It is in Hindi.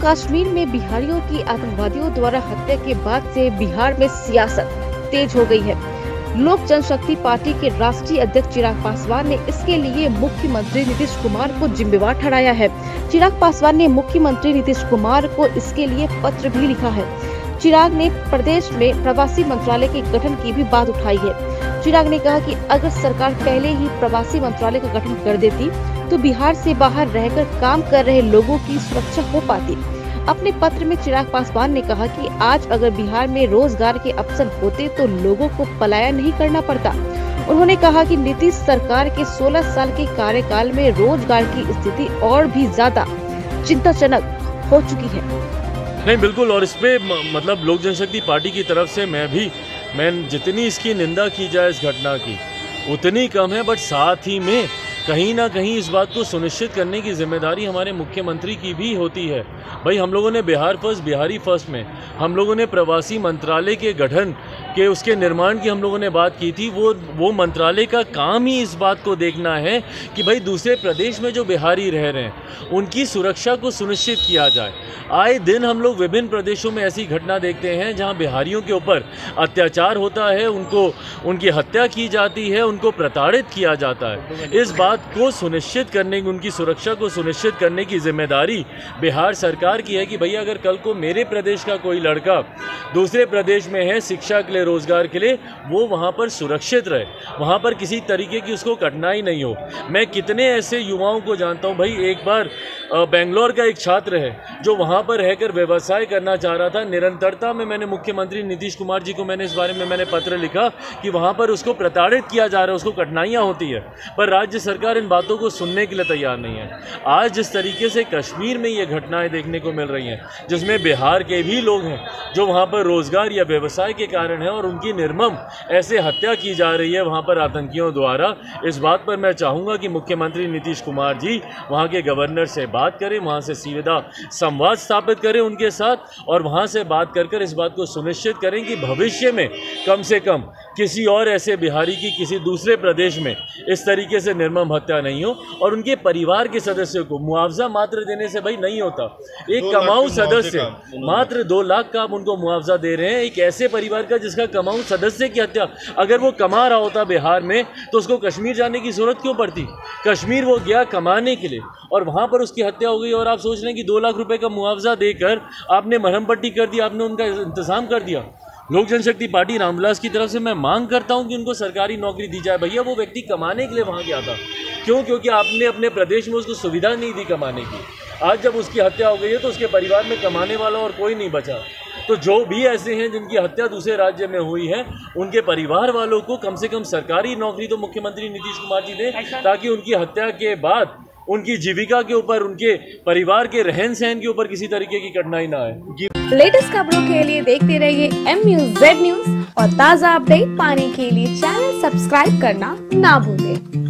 कश्मीर में बिहारियों की आतंकवादियों द्वारा हत्या के बाद से बिहार में सियासत तेज हो गई है। लोक जनशक्ति पार्टी के राष्ट्रीय अध्यक्ष चिराग पासवान ने इसके लिए मुख्यमंत्री नीतीश कुमार को जिम्मेवार ठहराया है। चिराग पासवान ने मुख्यमंत्री नीतीश कुमार को इसके लिए पत्र भी लिखा है। चिराग ने प्रदेश में प्रवासी मंत्रालय के गठन की भी बात उठाई है। चिराग ने कहा कि अगर सरकार पहले ही प्रवासी मंत्रालय का गठन कर देती तो बिहार से बाहर रहकर काम कर रहे लोगों की सुरक्षा हो पाती। अपने पत्र में चिराग पासवान ने कहा कि आज अगर बिहार में रोजगार के अवसर होते तो लोगों को पलायन नहीं करना पड़ता। उन्होंने कहा कि नीतीश सरकार के 16 साल के कार्यकाल में रोजगार की स्थिति और भी ज्यादा चिंताजनक हो चुकी है। नहीं, बिल्कुल। और इस पे मतलब लोक जनशक्ति पार्टी की तरफ से मैं जितनी इसकी निंदा की जाए इस घटना की उतनी कम है। बट साथ ही में कहीं ना कहीं इस बात को सुनिश्चित करने की जिम्मेदारी हमारे मुख्यमंत्री की भी होती है। भाई, हम लोगों ने बिहार फर्स्ट बिहारी फर्स्ट में हम लोगों ने प्रवासी मंत्रालय के गठन के उसके निर्माण की हम लोगों ने बात की थी। वो मंत्रालय का काम ही इस बात को देखना है कि भाई दूसरे प्रदेश में जो बिहारी रह रहे हैं उनकी सुरक्षा को सुनिश्चित किया जाए। आए दिन हम लोग विभिन्न प्रदेशों में ऐसी घटना देखते हैं जहां बिहारियों के ऊपर अत्याचार होता है, उनकी हत्या की जाती है, उनको प्रताड़ित किया जाता है। इस बात को सुनिश्चित करने की, उनकी सुरक्षा को सुनिश्चित करने की जिम्मेदारी बिहार सरकार की है कि भैया अगर कल को मेरे प्रदेश का कोई लड़का दूसरे प्रदेश में है शिक्षा के लिए, रोजगार के लिए, वो वहाँ पर सुरक्षित रहे, वहाँ पर किसी तरीके की उसको कठिनाई नहीं हो। मैं कितने ऐसे युवाओं को जानता हूँ। भाई, एक बार बेंगलोर का एक छात्र है जो वहाँ पर रहकर व्यवसाय करना चाह रहा था। निरंतरता में मैंने मुख्यमंत्री नीतीश कुमार जी को इस बारे में मैंने पत्र लिखा कि वहाँ पर उसको प्रताड़ित किया जा रहा है, उसको कठिनाइयाँ होती है, पर राज्य सरकार इन बातों को सुनने के लिए तैयार नहीं है। आज जिस तरीके से कश्मीर में ये घटनाएं देखने को मिल रही हैं जिसमें बिहार के भी लोग हैं जो वहाँ पर रोजगार या व्यवसाय के कारण है और उनकी निर्मम ऐसे हत्या की जा रही है वहाँ पर आतंकियों द्वारा, इस बात पर मैं चाहूँगा कि मुख्यमंत्री नीतीश कुमार जी वहाँ के गवर्नर से बात करें, वहाँ से सीधा संवाद स्थापित करें उनके साथ और वहाँ से बात कर इस बात को सुनिश्चित करें कि भविष्य में कम से कम किसी और ऐसे बिहारी की किसी दूसरे प्रदेश में इस तरीके से निर्मम हत्या नहीं हो। और उनके परिवार के सदस्यों को मुआवजा मात्र देने से भाई नहीं होता। एक कमाऊ सदस्य मात्र 2 लाख का आप उनको मुआवजा दे रहे हैं। एक ऐसे परिवार का जिसका कमाऊ सदस्य की हत्या, अगर वो कमा रहा होता बिहार में तो उसको कश्मीर जाने की जरूरत क्यों पड़ती? कश्मीर वो गया कमाने के लिए और वहाँ पर उसकी हत्या हो गई और आप सोच रहे हैं कि 2 लाख रुपए का मुआवजा देकर आपने मरहम पट्टी कर दी, आपने उनका इंतजाम कर दिया। लोक जनशक्ति पार्टी रामविलास की तरफ से मैं मांग करता हूं कि उनको सरकारी नौकरी दी जाए। भैया, वो व्यक्ति कमाने के लिए वहां गया था। क्यों? क्योंकि आपने अपने प्रदेश में उसको सुविधा नहीं दी कमाने की। आज जब उसकी हत्या हो गई है तो उसके परिवार में कमाने वाला और कोई नहीं बचा। तो जो भी ऐसे हैं जिनकी हत्या दूसरे राज्य में हुई है उनके परिवार वालों को कम से कम सरकारी नौकरी तो मुख्यमंत्री नीतीश कुमार जी दें ताकि उनकी हत्या के बाद उनकी जीविका के ऊपर, उनके परिवार के रहन सहन के ऊपर किसी तरीके की कठिनाई ना आए। लेटेस्ट खबरों के लिए देखते रहिए MUZ न्यूज और ताज़ा अपडेट पाने के लिए चैनल सब्सक्राइब करना ना भूलें।